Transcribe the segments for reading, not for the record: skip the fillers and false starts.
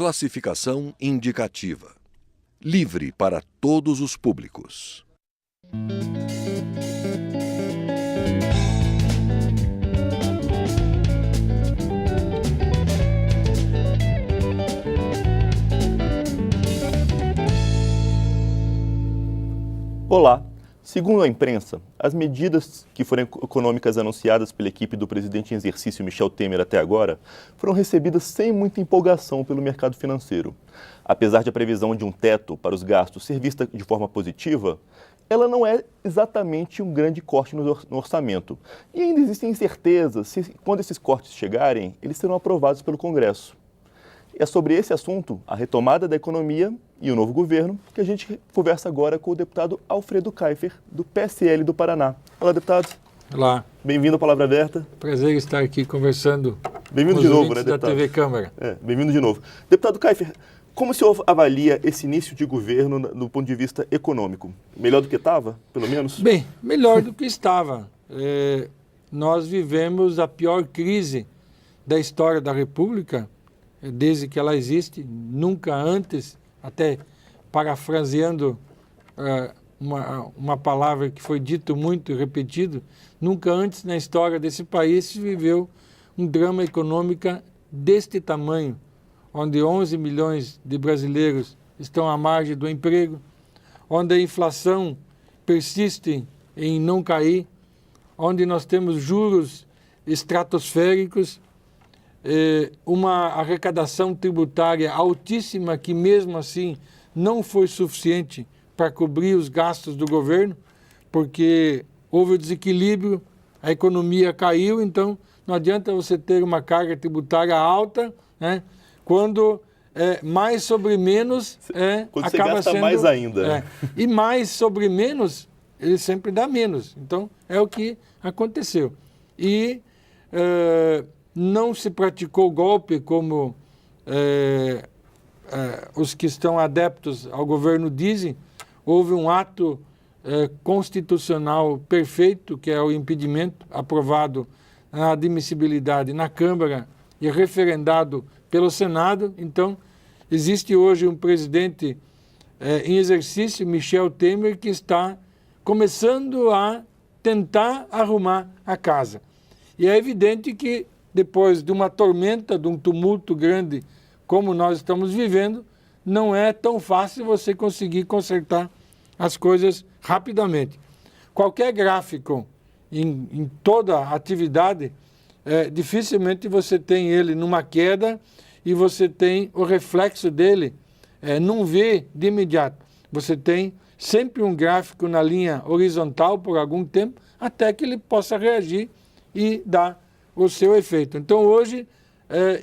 Classificação indicativa. Livre para todos os públicos. Olá! Segundo a imprensa, as medidas que foram econômicas anunciadas pela equipe do presidente em exercício Michel Temer até agora foram recebidas sem muita empolgação pelo mercado financeiro. Apesar de a previsão de um teto para os gastos ser vista de forma positiva, ela não é exatamente um grande corte no orçamento. E ainda existem incertezas se, quando esses cortes chegarem, eles serão aprovados pelo Congresso. É sobre esse assunto, a retomada da economia e o novo governo, que a gente conversa agora com o deputado Alfredo Kaifer, do PSL do Paraná. Olá, deputado. Olá. Bem-vindo à Palavra Aberta. Prazer estar aqui conversando Bem-vindo de novo, né, deputado? Da TV Câmara. Bem-vindo de novo. Deputado Kaifer, como o senhor avalia esse início de governo do ponto de vista econômico? Melhor do que estava, pelo menos? Bem, melhor do que estava. Nós vivemos a pior crise da história da República, desde que ela existe, nunca antes, até parafraseando uma palavra que foi dito muito e repetido, nunca antes na história desse país se viveu um drama econômico deste tamanho, onde 11 milhões de brasileiros estão à margem do emprego, onde a inflação persiste em não cair, onde nós temos juros estratosféricos, uma arrecadação tributária altíssima que mesmo assim não foi suficiente para cobrir os gastos do governo, porque houve o desequilíbrio, a economia caiu, então não adianta você ter uma carga tributária alta, né, quando mais sobre menos quando acaba você gasta sendo mais ainda. E mais sobre menos, ele sempre dá menos. Então é o que aconteceu. E não se praticou golpe como os que estão adeptos ao governo dizem. Houve um ato constitucional perfeito, que é o impedimento, aprovado na admissibilidade na Câmara e referendado pelo Senado. Então, existe hoje um presidente em exercício, Michel Temer, que está começando a tentar arrumar a casa. E é evidente que depois de uma tormenta, de um tumulto grande como nós estamos vivendo, não é tão fácil você conseguir consertar as coisas rapidamente. Qualquer gráfico em toda a atividade, dificilmente você tem ele numa queda e você tem o reflexo dele num V de imediato. Você tem sempre um gráfico na linha horizontal por algum tempo, até que ele possa reagir e dar o seu efeito. Então, hoje,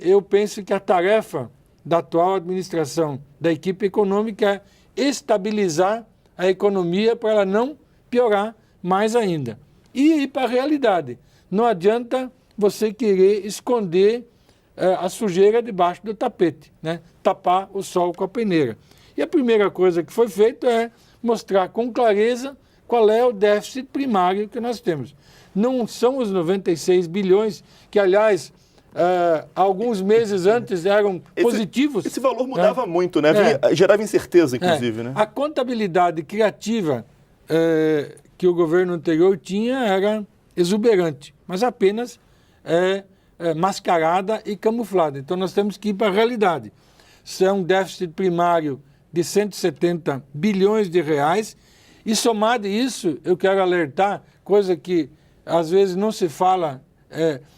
eu penso que a tarefa da atual administração da equipe econômica é estabilizar a economia para ela não piorar mais ainda. E ir para a realidade. Não adianta você querer esconder a sujeira debaixo do tapete, né? Tapar o sol com a peneira. E a primeira coisa que foi feita é mostrar com clareza qual é o déficit primário que nós temos. Não são os 96 bilhões, que, aliás, alguns meses antes eram positivos. Esse valor mudava muito, né? Gerava incerteza, inclusive. Né? A contabilidade criativa que o governo anterior tinha era exuberante, mas apenas mascarada e camuflada. Então, nós temos que ir para a realidade. Isso é um déficit primário de 170 bilhões de reais. E somado isso, eu quero alertar, coisa que às vezes não se fala,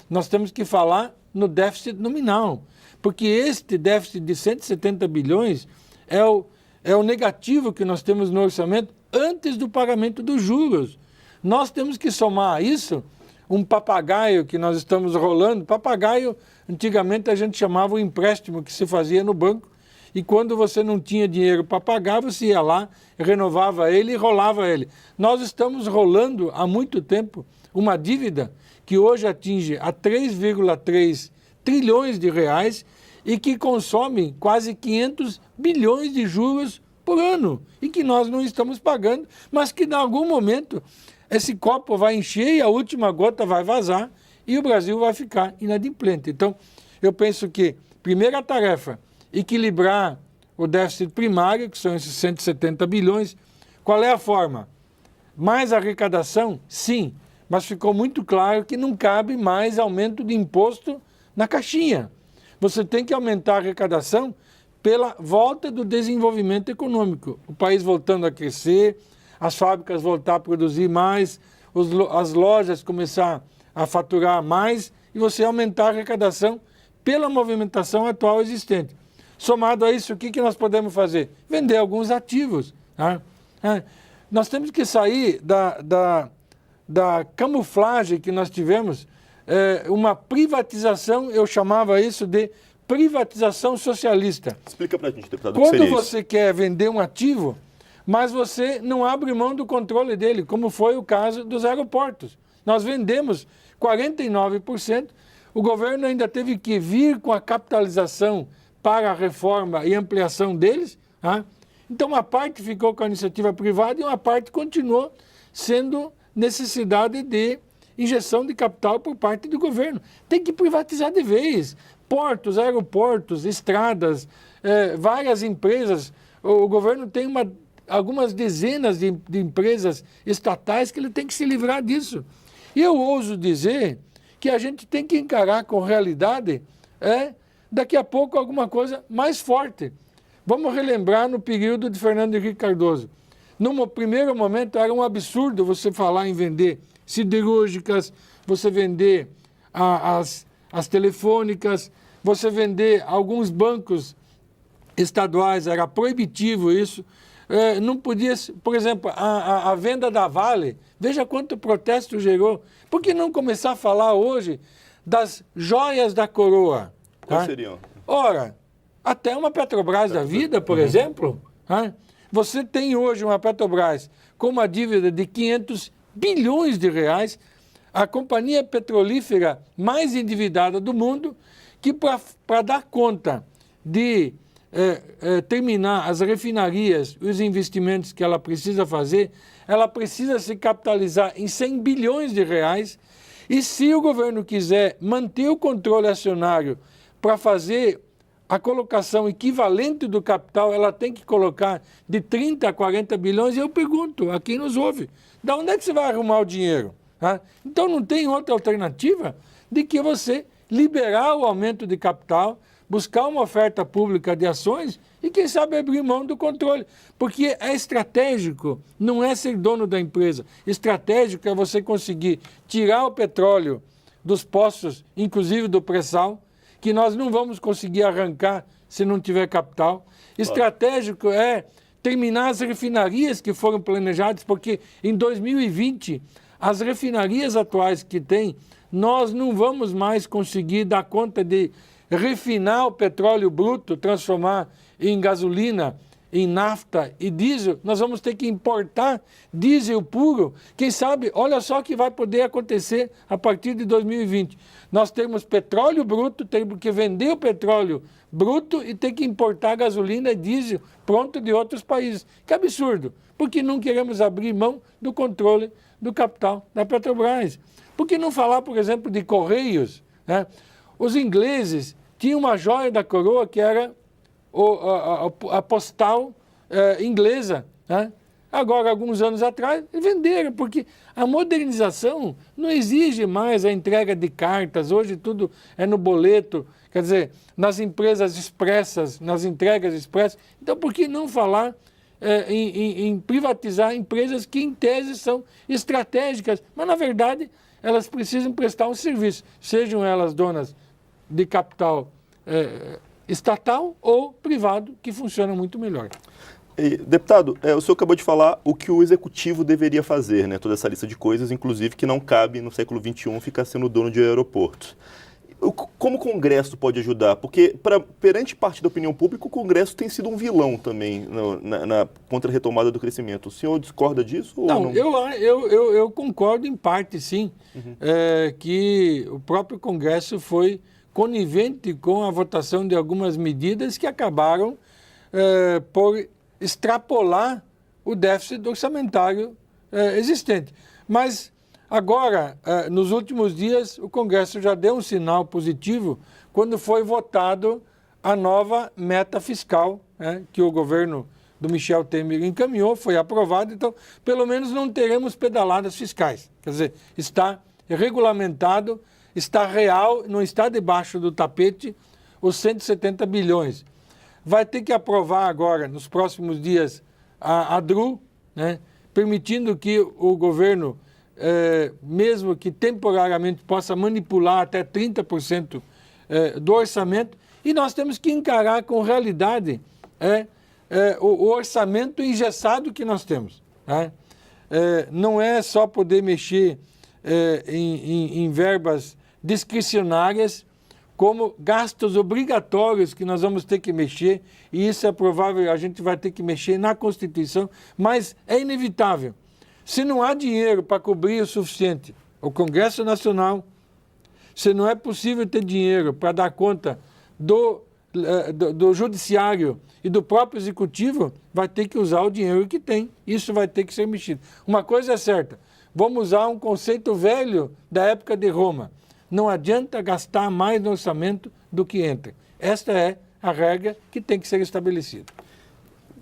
nós temos que falar no déficit nominal, porque este déficit de 170 bilhões é o negativo que nós temos no orçamento antes do pagamento dos juros. Nós temos que somar a isso um papagaio que nós estamos rolando. Papagaio, antigamente a gente chamava o empréstimo que se fazia no banco, e quando você não tinha dinheiro para pagar, você ia lá, renovava ele e rolava ele. Nós estamos rolando há muito tempo uma dívida que hoje atinge a 3,3 trilhões de reais e que consome quase 500 bilhões de juros por ano e que nós não estamos pagando, mas que em algum momento esse copo vai encher e a última gota vai vazar e o Brasil vai ficar inadimplente. Então, eu penso que primeira tarefa equilibrar o déficit primário, que são esses 170 bilhões. Qual é a forma? Mais arrecadação? Sim, mas ficou muito claro que não cabe mais aumento de imposto na caixinha. Você tem que aumentar a arrecadação pela volta do desenvolvimento econômico. O país voltando a crescer, as fábricas voltar a produzir mais, as lojas começar a faturar mais e você aumentar a arrecadação pela movimentação atual existente. Somado a isso, o que nós podemos fazer? Vender alguns ativos. Tá? Nós temos que sair da camuflagem que nós tivemos, uma privatização, eu chamava isso de privatização socialista. Explica pra gente, deputado, o que Quando seria você quer vender um ativo, mas você não abre mão do controle dele, como foi o caso dos aeroportos. Nós vendemos 49%, o governo ainda teve que vir com a capitalização para a reforma e ampliação deles. Tá? Então, uma parte ficou com a iniciativa privada e uma parte continuou sendo necessidade de injeção de capital por parte do governo. Tem que privatizar de vez. Portos, aeroportos, estradas, várias empresas. O governo tem algumas dezenas de empresas estatais que ele tem que se livrar disso. E eu ouso dizer que a gente tem que encarar com realidade daqui a pouco alguma coisa mais forte. Vamos relembrar no período de Fernando Henrique Cardoso. No primeiro momento era um absurdo você falar em vender siderúrgicas, você vender as telefônicas, você vender alguns bancos estaduais, era proibitivo isso. Não podia, por exemplo, a venda da Vale, veja quanto protesto gerou. Por que não começar a falar hoje das joias da coroa? Quais seriam? Ora, até uma Petrobras da vida, por exemplo. Você tem hoje uma Petrobras com uma dívida de 500 bilhões de reais, a companhia petrolífera mais endividada do mundo, que para dar conta de terminar as refinarias, os investimentos que ela precisa fazer, ela precisa se capitalizar em 100 bilhões de reais. E se o governo quiser manter o controle acionário para fazer a colocação equivalente do capital, ela tem que colocar de 30 a 40 bilhões. E eu pergunto a quem nos ouve, de onde é que você vai arrumar o dinheiro? Então não tem outra alternativa de que você liberar o aumento de capital, buscar uma oferta pública de ações e, quem sabe, abrir mão do controle. Porque é estratégico, não é ser dono da empresa. Estratégico é você conseguir tirar o petróleo dos poços, inclusive do pré-sal, que nós não vamos conseguir arrancar se não tiver capital. Estratégico é terminar as refinarias que foram planejadas, porque em 2020, as refinarias atuais que tem, nós não vamos mais conseguir dar conta de refinar o petróleo bruto, transformar em gasolina, em nafta e diesel. Nós vamos ter que importar diesel puro. Quem sabe, olha só o que vai poder acontecer a partir de 2020. Nós temos petróleo bruto, temos que vender o petróleo bruto e ter que importar gasolina e diesel pronto de outros países. Que absurdo! Porque não queremos abrir mão do controle do capital da Petrobras. Por que não falar, por exemplo, de Correios? Os ingleses tinham uma joia da coroa que era a postal inglesa. Agora, alguns anos atrás, venderam, porque a modernização não exige mais a entrega de cartas. Hoje tudo é no boleto, quer dizer, nas empresas expressas, nas entregas expressas. Então, por que não falar em privatizar empresas que, em tese, são estratégicas, mas, na verdade, elas precisam prestar um serviço, sejam elas donas de capital estatal ou privado, que funciona muito melhor. Deputado, o senhor acabou de falar o que o executivo deveria fazer, né? Toda essa lista de coisas, inclusive que não cabe no século XXI ficar sendo dono de aeroportos. Como o Congresso pode ajudar? Porque, perante parte da opinião pública, o Congresso tem sido um vilão também contra a retomada do crescimento. O senhor discorda disso? Ou não? Eu concordo em parte, sim, que o próprio Congresso foi conivente com a votação de algumas medidas que acabaram por extrapolar o déficit orçamentário existente. Mas agora, nos últimos dias, o Congresso já deu um sinal positivo quando foi votado a nova meta fiscal, né, que o governo do Michel Temer encaminhou, foi aprovado, então pelo menos não teremos pedaladas fiscais. Quer dizer, está regulamentado, está real, não está debaixo do tapete os 170 bilhões. Vai ter que aprovar agora, nos próximos dias, a DRU, né, permitindo que o governo, mesmo que temporariamente, possa manipular até 30% do orçamento, e nós temos que encarar com realidade o orçamento engessado que nós temos. Né? Não é só poder mexer em verbas discricionárias, como gastos obrigatórios que nós vamos ter que mexer, e isso é provável, a gente vai ter que mexer na Constituição, mas é inevitável. Se não há dinheiro para cobrir o suficiente o Congresso Nacional, se não é possível ter dinheiro para dar conta do Judiciário e do próprio Executivo, vai ter que usar o dinheiro que tem. Isso vai ter que ser mexido. Uma coisa é certa, vamos usar um conceito velho da época de Roma. Não adianta gastar mais no orçamento do que entra. Esta é a regra que tem que ser estabelecida.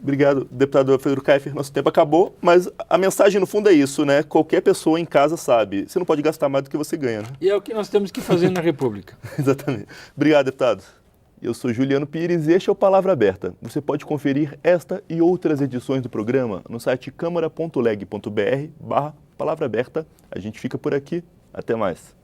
Obrigado, deputado Pedro Kaiffer. Nosso tempo acabou, mas a mensagem no fundo é isso, né? Qualquer pessoa em casa sabe, você não pode gastar mais do que você ganha. Né? E é o que nós temos que fazer na República. Exatamente. Obrigado, deputado. Eu sou Juliano Pires e este é o Palavra Aberta. Você pode conferir esta e outras edições do programa no site câmara.leg.br/palavra aberta. A gente fica por aqui. Até mais.